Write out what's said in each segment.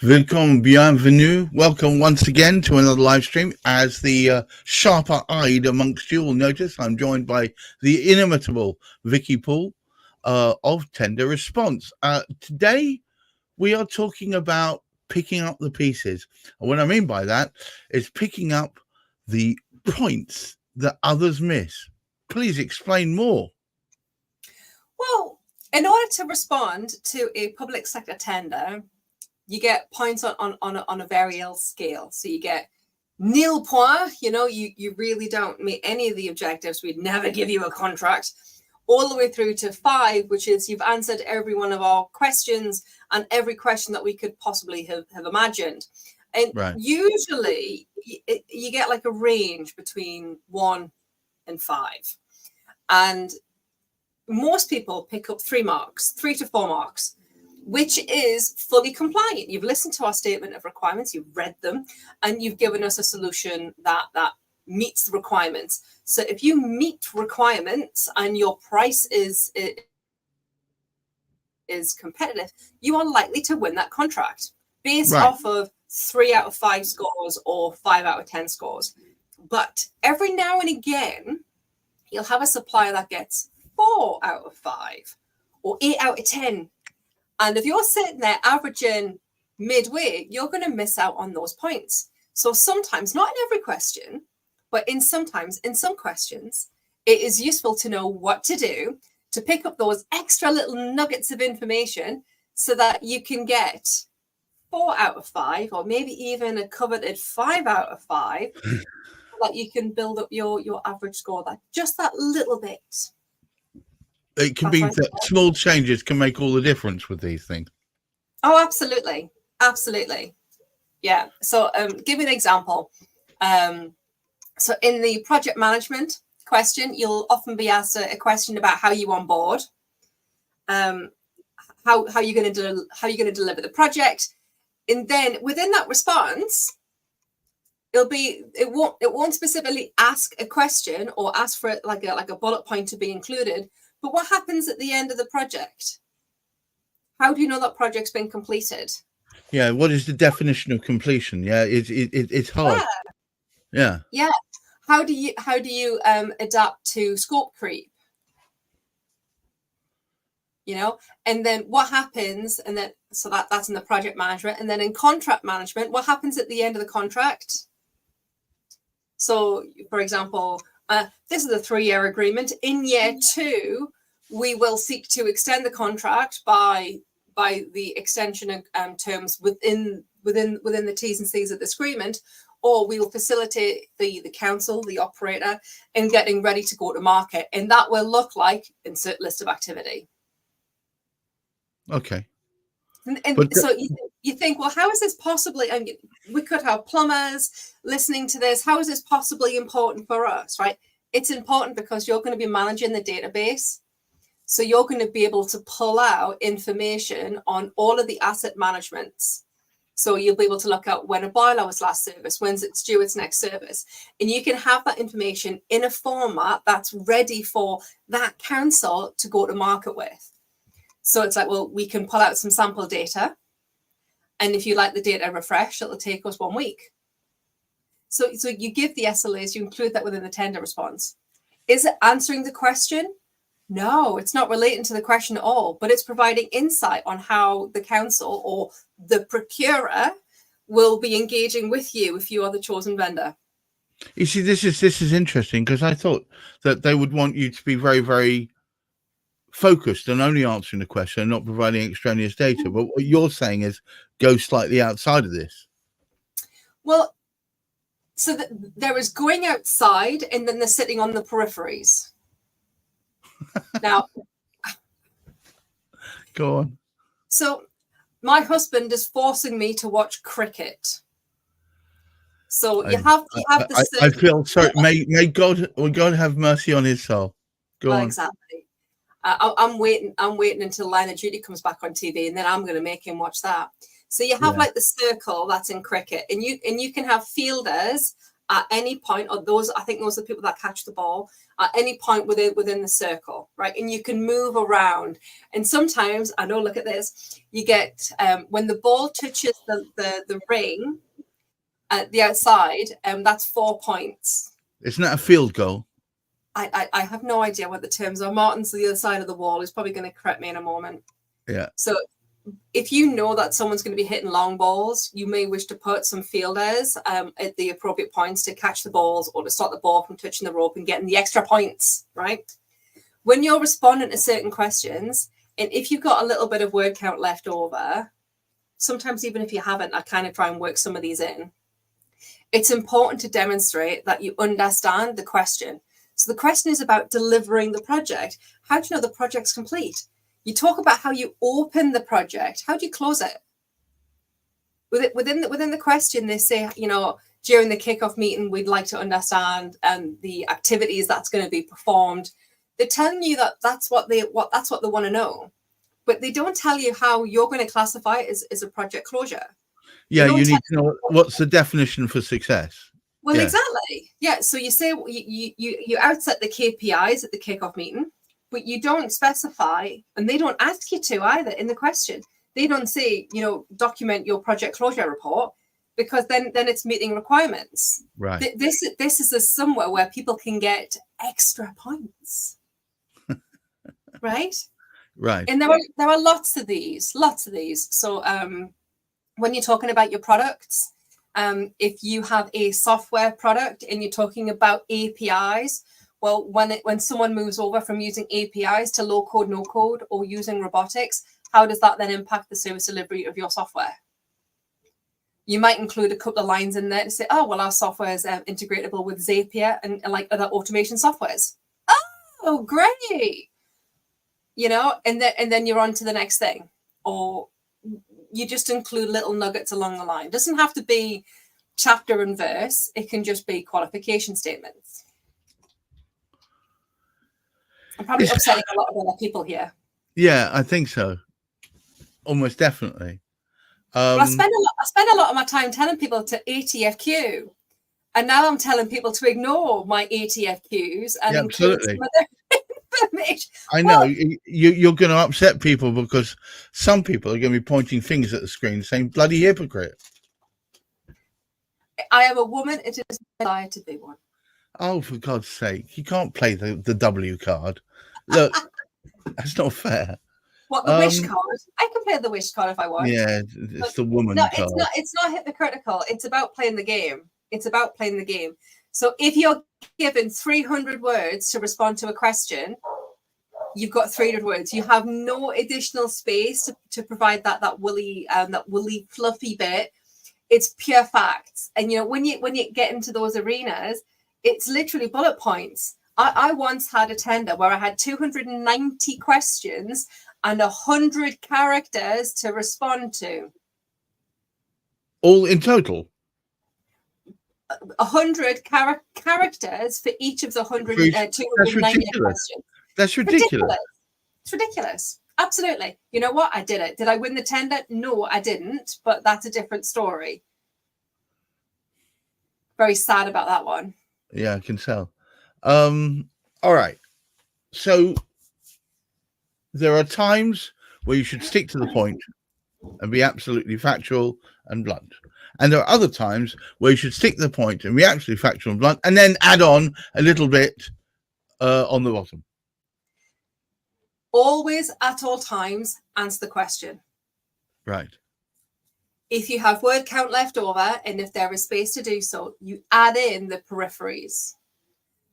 Welcome, bienvenue. Welcome once again to another live stream. As the sharper-eyed amongst you will notice, I'm joined by the inimitable Vicky Poole of Tender Response. Today, we are talking about picking up the pieces. And what I mean by that is picking up the points that others miss. Please explain more. Well, in order to respond to a public sector tender, you get points on a variable scale. So you get nil point, you really don't meet any of the objectives. We'd never give you a contract, all the way through to 5, which is you've answered every one of our questions and every question that we could possibly have imagined. And usually you get like a range between 1 and 5. And most people pick up 3 to 4 marks, which is fully compliant. You've listened to our statement of requirements, you've read them, and you've given us a solution that meets the requirements. So if you meet requirements and your price is competitive, you are likely to win that contract based off of 3 out of 5 scores or 5 out of 10 scores. But every now and again, you'll have a supplier that gets 4 out of 5 or 8 out of 10. And if you're sitting there averaging midway, you're going to miss out on those points. So sometimes, not in every question, but in some questions, it is useful to know what to do to pick up those extra little nuggets of information so that you can get 4 out of 5, or maybe even a coveted 5 out of 5, so that you can build up your average score that little bit. It can be that small changes can make all the difference with these things. Oh, absolutely. Absolutely. Yeah. So give me an example. So in the project management question, you'll often be asked a question about how you onboard, how you're going to deliver the project. And then within that response, it won't specifically ask a question or ask for it like a bullet point to be included. But what happens at the end of the project? How do you know that project's been completed? Yeah, what is the definition of completion? Yeah, it's hard. Yeah. How do you adapt to scope creep? And then what happens? And then so that's in the project management, and then in contract management, what happens at the end of the contract? So, for example, this is a 3-year agreement. In year 2, we will seek to extend the contract by the extension of terms within the T's and C's of this agreement, or we will facilitate the council, the operator, in getting ready to go to market. And that will look like insert list of activity. Okay. So you think, well, how is this possibly? I mean, we could have plumbers listening to this. How is this possibly important for us, right? It's important because you're going to be managing the database. So you're going to be able to pull out information on all of the asset managements. So you'll be able to look at when a boiler was last serviced, when's it's due its next service. And you can have that information in a format that's ready for that council to go to market with. So it's like, well, we can pull out some sample data. And if you like the data refreshed, it'll take us 1 week. So you give the SLAs, you include that within the tender response. Is it answering the question? No, it's not relating to the question at all, but it's providing insight on how the council or the procurer will be engaging with you if you are the chosen vendor. You see, this is interesting, because I thought that they would want you to be very, very focused on only answering the question and not providing extraneous data. But what you're saying is go slightly outside of this. Well, so there is going outside, and then they're sitting on the peripheries. Now, go on. So my husband is forcing me to watch cricket. So you have the. I feel sorry. May God have mercy on his soul. Go on. Exactly. I'm waiting until Line of Duty comes back on TV, and then I'm going to make him watch that. So you have like the circle that's in cricket, and you can have fielders at any point, or those, I think those are the people that catch the ball at any point within the circle, right? And you can move around. And sometimes, I know, look at this, you get, when the ball touches the ring at the outside, that's 4 points. Isn't that a field goal? I have no idea what the terms are. Martin's the other side of the wall. He's probably going to correct me in a moment. Yeah. So if you know that someone's going to be hitting long balls, you may wish to put some fielders at the appropriate points to catch the balls or to stop the ball from touching the rope and getting the extra points, right? When you're responding to certain questions, and if you've got a little bit of word count left over, sometimes even if you haven't, I kind of try and work some of these in. It's important to demonstrate that you understand the question. So the question is about delivering the project. How do you know the project's complete? You talk about how you open the project. How do you close it? Within the question, they say, you know, during the kickoff meeting, we'd like to understand the activities that's going to be performed. They're telling you that that's what they want to know, but they don't tell you how you're going to classify it as a project closure. Yeah, you need to know what's the definition for success. Well, exactly. Yeah. So you say you outset the KPIs at the kickoff meeting, but you don't specify, and they don't ask you to either in the question. They don't say, you know, document your project closure report, because then it's meeting requirements. Right. This is somewhere where people can get extra points. Right. Right. And there are lots of these. So when you're talking about your products, if you have a software product and you're talking about APIs, well, when someone moves over from using APIs to low code, no code, or using robotics, how does that then impact the service delivery of your software? You might include a couple of lines in there to say, oh, well, our software is integratable with Zapier and like other automation softwares. Oh, great. You know, and then you're on to the next thing. Or you just include little nuggets along the line. It doesn't have to be chapter and verse. It can just be qualification statements. I'm probably upsetting a lot of other people here. Yeah, I think so. Almost definitely. I spend a lot of my time telling people to ATFQ, and now I'm telling people to ignore my ATFQs and include some other information. I know you're going to upset people, because some people are going to be pointing fingers at the screen saying bloody hypocrite. I am a woman. It is my desire to be one. Oh, for God's sake, you can't play the W card. Look, that's not fair. What, the wish card? I can play the wish card if I want. Yeah, it's the woman card. It's not hypocritical. It's about playing the game. So if you're given 300 words to respond to a question, you've got 300 words. You have no additional space to provide that woolly fluffy bit. It's pure facts. And you know, when you get into those arenas, it's literally bullet points. I once had a tender where I had 290 questions and 100 characters to respond to. All in total? 100 characters for each of the 290 questions. That's ridiculous. It's ridiculous. Absolutely. You know what? I did it. Did I win the tender? No, I didn't. But that's a different story. Very sad about that one. Yeah, I can tell. All right. So there are times where you should stick to the point and be absolutely factual and blunt. And there are other times where you should stick to the point and be absolutely factual and blunt, and then add on a little bit on the bottom. Always, at all times, answer the question. Right. If you have word count left over, and if there is space to do so, you add in the peripheries.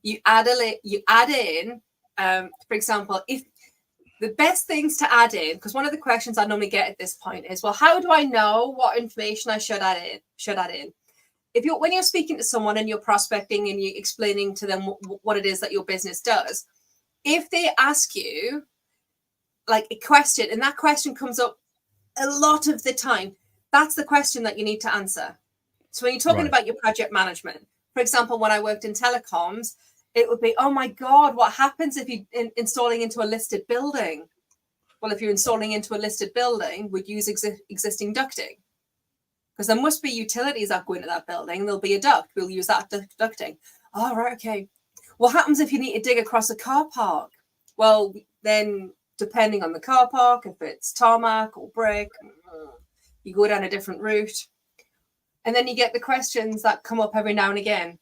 You add in, for example, if the best things to add in, because one of the questions I normally get at this point is, well, how do I know what information I should add in? When you're speaking to someone and you're prospecting and you're explaining to them what it is that your business does, if they ask you like a question and that question comes up a lot of the time, that's the question that you need to answer. So when you're talking about your project management, for example, when I worked in telecoms, it would be, oh my God, what happens if you're installing into a listed building? Well, if you're installing into a listed building, would use existing ducting. because there must be utilities that go into that building. There'll be a duct. We'll use that ducting. Oh, right, okay. What happens if you need to dig across a car park? Well, then depending on the car park, if it's tarmac or brick, you go down a different route. And then you get the questions that come up every now and again.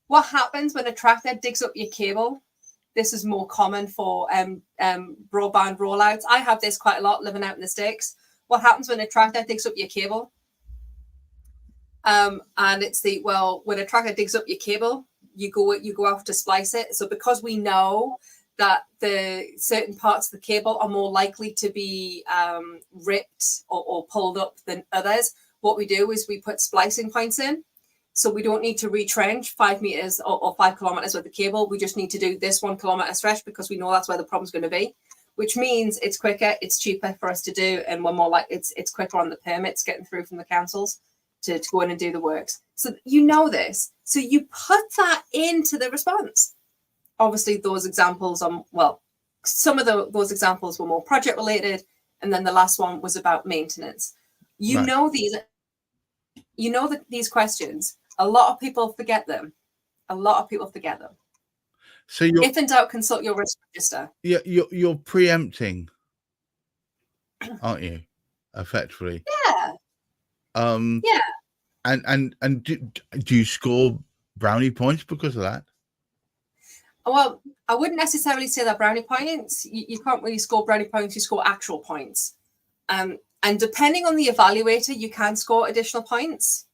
What happens when a tractor digs up your cable? This is more common for broadband rollouts. I have this quite a lot living out in the sticks. What happens when a tractor digs up your cable? And it's when a tractor digs up your cable, you go off to splice it. So because we know that the certain parts of the cable are more likely to be ripped or pulled up than others, what we do is we put splicing points in. So we don't need to retrench 5 meters or 5 kilometers with the cable. We just need to do this 1 kilometer stretch because we know that's where the problem's going to be, which means it's quicker, it's cheaper for us to do, and we're more like it's quicker on the permits getting through from the councils to go in and do the works. So you know this. So you put that into the response. Obviously, those examples some of those examples were more project related, and then the last one was about maintenance. You Right. know that these questions, a lot of people forget them. So you're If in doubt, consult your risk register. you're preempting, aren't you? Effectively. Yeah. Yeah. And do you score brownie points because of that? Well, I wouldn't necessarily say that brownie points. You can't really score brownie points. You score actual points. And depending on the evaluator, you can score additional points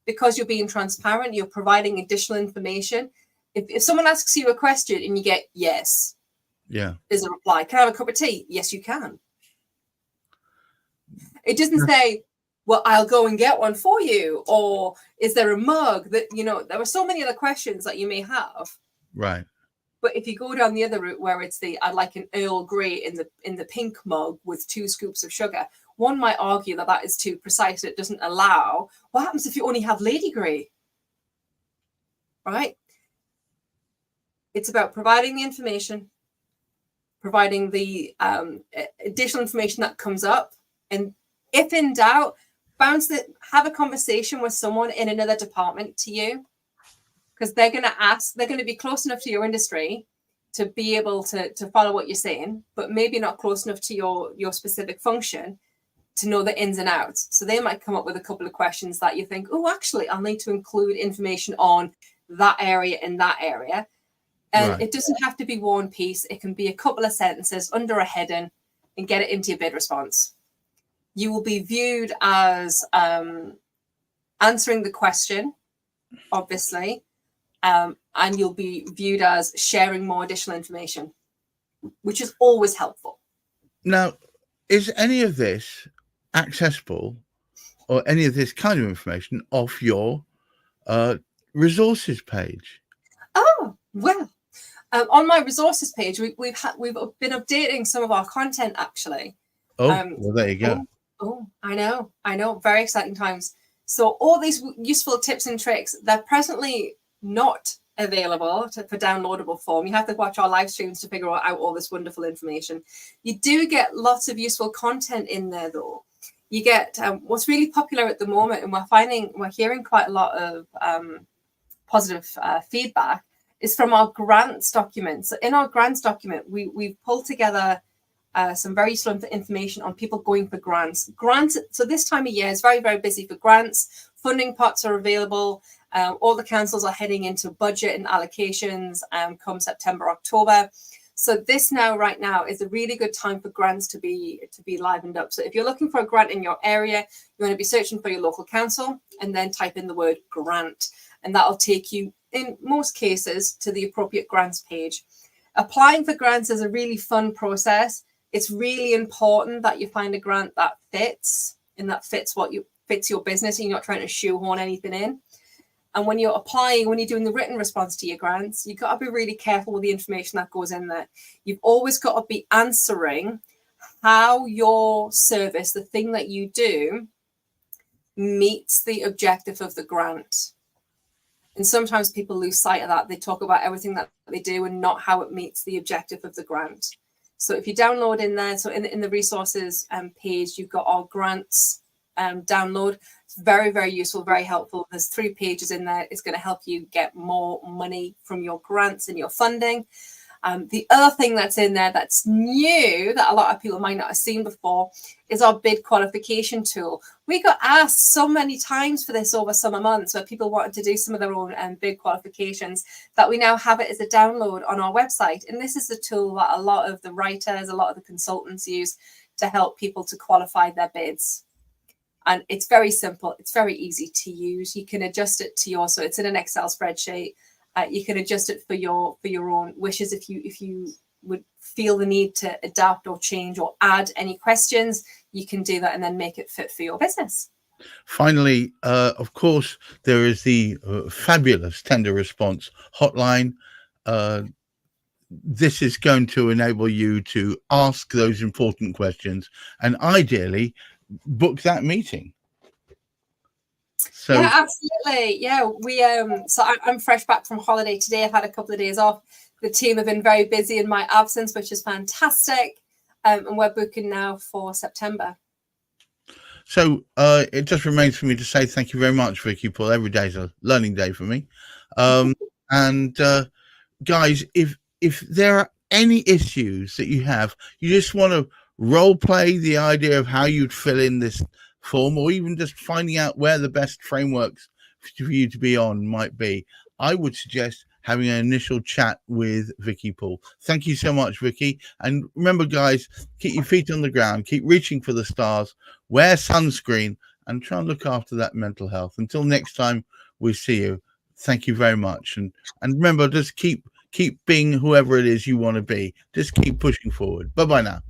because you're being transparent. You're providing additional information. If someone asks you a question and you get yes, there's a reply. Can I have a cup of tea? Yes, you can. It doesn't say, well, I'll go and get one for you, or is there a mug? That there are so many other questions that you may have. Right. But if you go down the other route where it's I'd like an Earl Grey in the pink mug with 2 scoops of sugar, one might argue that is too precise. It doesn't allow. What happens if you only have Lady Grey? Right? It's about providing the information, providing the additional information that comes up, and if in doubt, have a conversation with someone in another department to you, because they're going to be close enough to your industry to be able to follow what you're saying, but maybe not close enough to your specific function to know the ins and outs. So they might come up with a couple of questions that you think, oh, actually, I'll need to include information on that area and that area. And Right. It doesn't have to be War and Peace. It can be a couple of sentences under a heading and get it into your bid response. You will be viewed as answering the question, obviously, and you'll be viewed as sharing more additional information, which is always helpful. Now, is any of this accessible, or any of this kind of information, off your resources page? Oh, well, on my resources page, we've been updating some of our content, actually. Oh, well, there you go. Oh, I know. Very exciting times. So all these useful tips and tricks, they're presently not available for downloadable form. You have to watch our live streams to figure out all this wonderful information. You do get lots of useful content in there, though. You get what's really popular at the moment, and we're hearing quite a lot of positive feedback, is from our grants document. So in our grants document, we've pulled together some very useful information on people going for grants. So this time of year is very, very busy for grants. Funding pots are available. All the councils are heading into budget and allocations come September, October. So this right now is a really good time for grants to be livened up. So if you're looking for a grant in your area, you want to be searching for your local council and then type in the word grant, and that'll take you, in most cases, to the appropriate grants page. Applying for grants is a really fun process. It's really important that you find a grant that fits, and that fits your business, and you're not trying to shoehorn anything in. And when you're applying, when you're doing the written response to your grants, you've got to be really careful with the information that goes in there. You've always got to be answering how your service, the thing that you do, meets the objective of the grant. And sometimes people lose sight of that. They talk about everything that they do and not how it meets the objective of the grant. So if you download in there, so in the resources page, you've got our grants download. It's very, very useful, very helpful. There's 3 pages in there. It's going to help you get more money from your grants and your funding. The other thing that's in there that's new that a lot of people might not have seen before is our bid qualification tool. We got asked so many times for this over summer months where people wanted to do some of their own bid qualifications that we now have it as a download on our website. And this is the tool that a lot of the writers, a lot of the consultants use to help people to qualify their bids. And it's very simple. It's very easy to use. You can adjust it to so it's in an Excel spreadsheet. You can adjust it for your own wishes. If you would feel the need to adapt or change or add any questions, you can do that and then make it fit for your business. Finally, of course, there is the fabulous tender response hotline. This is going to enable you to ask those important questions and ideally book that meeting. So yeah, absolutely. Yeah, we so I'm fresh back from holiday today. I've had a couple of days off. The team have been very busy in my absence, which is fantastic. And we're booking now for September. So it just remains for me to say thank you very much, Vicky Poole. Every day is a learning day for me. And guys, if there are any issues that you have, you just want to role play the idea of how you'd fill in this form, or even just finding out where the best frameworks for you to be on might be, I would suggest having an initial chat with Vicky Poole. Thank you so much, Vicky. And remember, guys, keep your feet on the ground, keep reaching for the stars, wear sunscreen, and try and look after that mental health. Until next time we see you, thank you very much. And remember, just keep being whoever it is you want to be. Just keep pushing forward. Bye-bye now.